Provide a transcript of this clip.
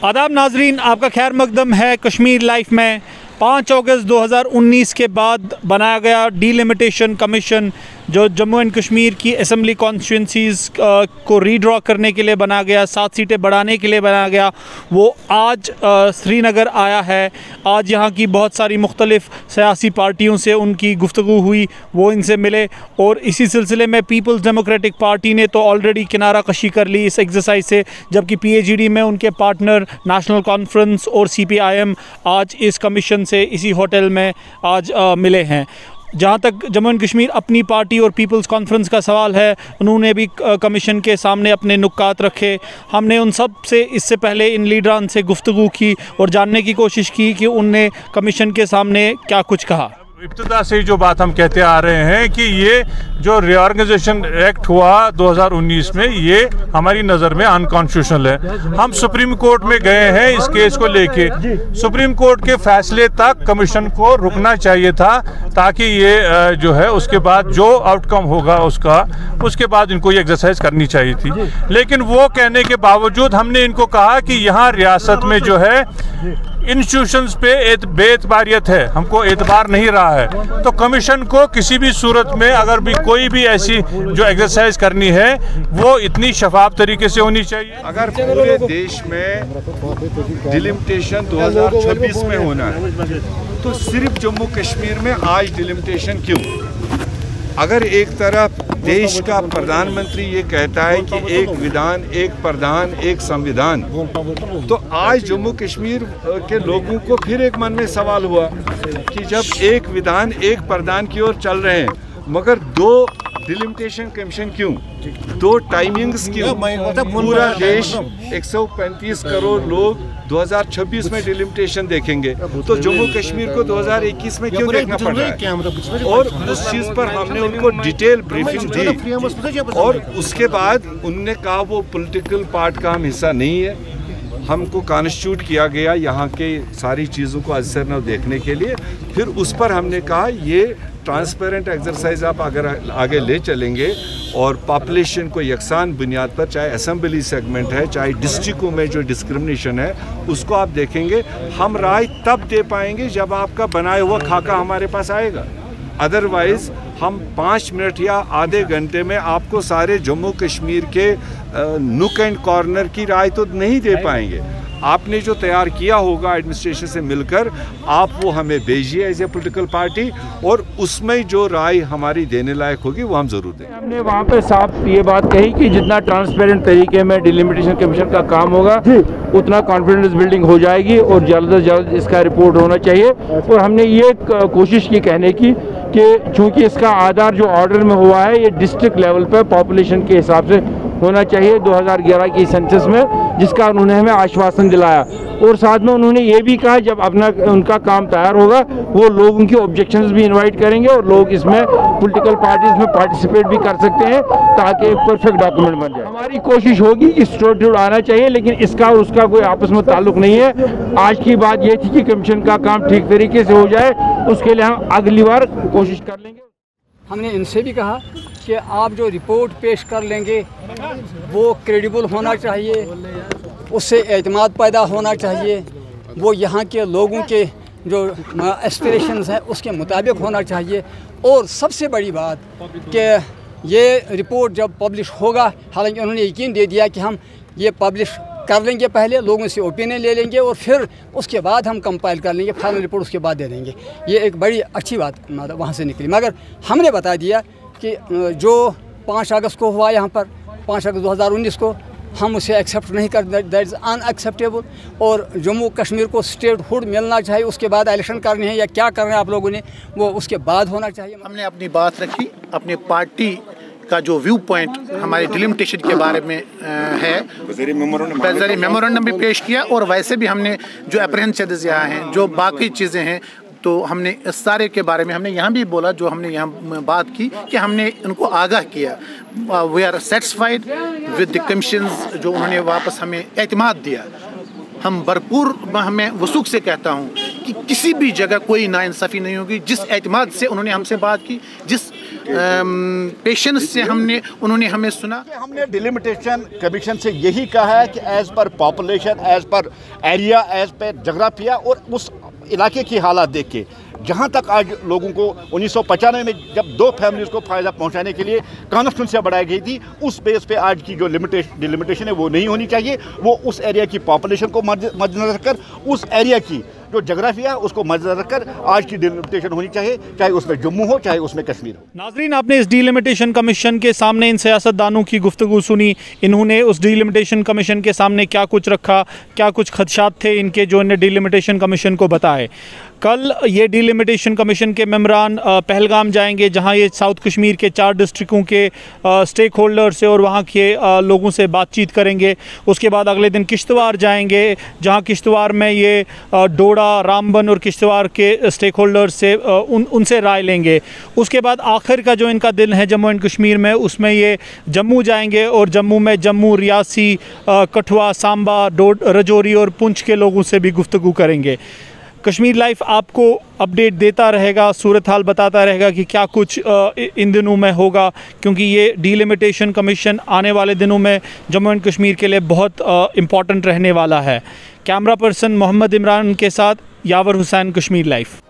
आदाब नाजरीन, आपका खैर मकदम है कश्मीर लाइफ में। 5 अगस्त 2019 के बाद बनाया गया डीलिमिटेशन कमीशन जो जम्मू एंड कश्मीर की असम्बली कॉन्स्टिट्यूंसीज़ को रीड्रॉ करने के लिए बनाया गया, 7 सीटें बढ़ाने के लिए बनाया गया, वो आज श्रीनगर आया है। आज यहाँ की बहुत सारी मुख्तलिफ सियासी पार्टियों से उनकी गुफ्तगू हुई, वो इनसे मिले और इसी सिलसिले में पीपल्स डेमोक्रेटिक पार्टी ने तो ऑलरेडी किनारा कशी कर ली इस एक्सरसाइज से, जबकि PAGD में उनके पार्टनर नेशनल कॉन्फ्रेंस और CPIM आज इस कमीशन से इसी होटल में आज मिले हैं। जहाँ तक जम्मू एंड कश्मीर अपनी पार्टी और पीपल्स कॉन्फ्रेंस का सवाल है, उन्होंने भी कमीशन के सामने अपने नुक्कात रखे। हमने उन सब से इससे पहले इन लीडरान से गुफ्तगू की और जानने की कोशिश की कि उनने कमीशन के सामने क्या कुछ कहा। इब्तिदा से जो बात हम कहते आ रहे हैं कि ये जो रीऑर्गेनाइजेशन एक्ट हुआ 2019 में, ये हमारी नज़र में अनकॉन्स्टिट्यूशनल है। हम सुप्रीम कोर्ट में गए हैं इस केस को लेके। सुप्रीम कोर्ट के फैसले तक कमीशन को रुकना चाहिए था ताकि ये जो है उसके बाद जो आउटकम होगा उसके बाद इनको ये एक्सरसाइज करनी चाहिए थी। लेकिन वो कहने के बावजूद हमने इनको कहा कि यहाँ रियासत में जो है इंस्टीट्यूशंस पे बेएतबारियत है, हमको एतबार नहीं रहा है। तो कमीशन को किसी भी सूरत में अगर भी कोई भी ऐसी जो एक्सरसाइज करनी है वो इतनी शफाफ तरीके से होनी चाहिए। अगर पूरे देश में डिलिमिटेशन 2026 में होना है तो सिर्फ जम्मू कश्मीर में आज डिलिमिटेशन क्यों? अगर एक तरफ देश का प्रधानमंत्री ये कहता है कि एक विधान, एक प्रधान, एक संविधान, तो आज जम्मू कश्मीर के लोगों को फिर एक मन में सवाल हुआ कि जब एक विधान, एक प्रधान की ओर चल रहे हैं मगर 2 डिलिमिटेशन कमीशन क्यों, 2 टाइमिंग्स क्यों? पूरा देश 135 करोड़ लोग 2026 में डिलिमिटेशन देखेंगे तो जम्मू कश्मीर को 2021 में क्यों देखना पड़ रहा है? और उस चीज़ पर हमने उनको डिटेल ब्रीफिंग दी और उसके बाद उनने कहा वो पॉलिटिकल पार्ट का हम हिस्सा नहीं है, हमको कॉन्स्टिट्यूट किया गया यहाँ के सारी चीज़ों को असर न देखने के लिए। फिर उस पर हमने कहा ये ट्रांसपेरेंट एक्सरसाइज आप अगर आगे ले चलेंगे और पॉपुलेशन को यकसान बुनियाद पर, चाहे असेंबली सेगमेंट है चाहे डिस्ट्रिक्टों में जो डिस्क्रिमिनेशन है उसको आप देखेंगे, हम राय तब दे पाएंगे जब आपका बनाया हुआ खाका हमारे पास आएगा। अदरवाइज़ हम 5 मिनट या आधे घंटे में आपको सारे जम्मू कश्मीर के नुक एंड कॉर्नर की राय तो नहीं दे पाएंगे। आपने जो तैयार किया होगा एडमिनिस्ट्रेशन से मिलकर आप वो हमें भेजिए एज ए पॉलिटिकल पार्टी और उसमें जो राय हमारी देने लायक होगी वो हम ज़रूर देंगे। हमने वहाँ पे साफ ये बात कही कि जितना ट्रांसपेरेंट तरीके में डिलिमिटेशन कमीशन का काम होगा उतना कॉन्फिडेंस बिल्डिंग हो जाएगी और जल्द से जल्द इसका रिपोर्ट होना चाहिए। और हमने ये कोशिश की कहने की कि चूँकि इसका आधार जो ऑर्डर में हुआ है ये डिस्ट्रिक्ट लेवल पर पॉपुलेशन के हिसाब से होना चाहिए 2011 की सेंसस में, जिसका उन्होंने हमें आश्वासन दिलाया। और साथ में उन्होंने ये भी कहा जब उनका काम तैयार होगा वो लोगों की ऑब्जेक्शंस भी इनवाइट करेंगे और लोग इसमें पॉलिटिकल पार्टीज में पार्टिसिपेट भी कर सकते हैं ताकि एक परफेक्ट डॉक्यूमेंट बन जाए। हमारी कोशिश होगी कि स्टेटहुड आना चाहिए, लेकिन इसका और उसका कोई आपस में ताल्लुक नहीं है। आज की बात ये थी कि कमीशन का काम ठीक तरीके से हो जाए, उसके लिए हम अगली बार कोशिश कर लेंगे। हमने इनसे भी कहा कि आप जो रिपोर्ट पेश कर लेंगे वो क्रेडिबल होना चाहिए, उससे एतमाद पैदा होना चाहिए, वो यहाँ के लोगों के जो एस्पिरेशंस हैं उसके मुताबिक होना चाहिए। और सबसे बड़ी बात कि ये रिपोर्ट जब पब्लिश होगा, हालांकि उन्होंने यकीन दे दिया कि हम ये पब्लिश कर लेंगे, पहले लोगों से ओपिनियन ले लेंगे और फिर उसके बाद हम कंपाइल कर लेंगे, फाइनल रिपोर्ट उसके बाद दे देंगे। ये एक बड़ी अच्छी बात वहाँ से निकली। मगर हमने बता दिया कि जो 5 अगस्त को हुआ यहाँ पर, 5 अगस्त 2019 को, हम उसे एक्सेप्ट नहीं कर, दैट इज़ अनएक्सेप्टेबल। और जम्मू कश्मीर को स्टेटहुड मिलना चाहिए, उसके बाद इलेक्शन करने हैं या क्या करना है आप लोगों ने वो उसके बाद होना चाहिए। हमने अपनी बात रखी, अपनी पार्टी का जो व्यू पॉइंट हमारे डिलिमिटेशन के बारे में है, मेमोरेंडम भी पेश किया और वैसे भी हमने जो अप्रहेंशंस यहाँ हैं, जो बाकी चीज़ें हैं, तो हमने इस सारे के बारे में हमने यहाँ भी बोला, जो हमने यहाँ बात की कि हमने उनको आगाह किया। We are satisfied with the commissions जो उन्होंने वापस हमें एतमाद दिया। हम भरपूर, मैं वसूख से कहता हूँ कि किसी भी जगह कोई नाइंसाफ़ी नहीं होगी। जिस एतमाद से उन्होंने हमसे बात की, जिस पेशेंस से उन्होंने हमें सुना। हमने डिलिमिटेशन कमीशन से यही कहा है कि as per population, as per area, as per जोग्राफिया और उस इलाके की हालात देख के, जहाँ तक आज लोगों को 1995 में जब 2 फैमिलीज़ को फ़ायदा पहुँचाने के लिए कॉन्स्टिट्यूंसियाँ बढ़ाई गई थी, उस बेस पे आज की जो डिलिमिटेशन है वो नहीं होनी चाहिए। वो उस एरिया की पॉपुलेशन को मद्देनजर रखकर, उस एरिया की जो जोग्राफिया उसको मद्देनजर रखकर आज की डिलिमिटेशन होनी चाहिए, चाहे उसमें जम्मू हो चाहे उसमें कश्मीर हो। नाजरीन, आपने इस डिलिमिटेशन कमीशन के सामने इन सियासतदानों की गुफ्तगू सुनी। इन्होंने उस डिलिमिटेशन कमीशन के सामने क्या कुछ रखा, क्या कुछ खदशात थे इनके जो इन्हें डिलिमिटेशन कमीशन को बताए। कल ये डिलिमिटेशन कमीशन के मेंबरान पहलगाम जाएंगे, जहां ये साउथ कश्मीर के 4 डिस्ट्रिक्टों के स्टेक होल्डर से और वहां के लोगों से बातचीत करेंगे। उसके बाद अगले दिन किश्तवाड़ जाएंगे, जहां किश्तवाड़ में ये डोडा, रामबन और किश्तवाड़ के स्टेक होल्डर से उनसे राय लेंगे। उसके बाद आखिर का जो इनका दिन है जम्मू एंड कश्मीर में, उसमें ये जम्मू जाएंगे और जम्मू में जम्मू, रियासी, कठुआ, सांबा, रजौरी और पुंछ के लोगों से भी गुफ्तगू करेंगे। कश्मीर लाइफ आपको अपडेट देता रहेगा, सूरत हाल बताता रहेगा कि क्या कुछ इन दिनों में होगा, क्योंकि ये डिलिमिटेशन कमीशन आने वाले दिनों में जम्मू एंड कश्मीर के लिए बहुत इम्पॉर्टेंट रहने वाला है। कैमरा पर्सन मोहम्मद इमरान के साथ यावर हुसैन, कश्मीर लाइफ।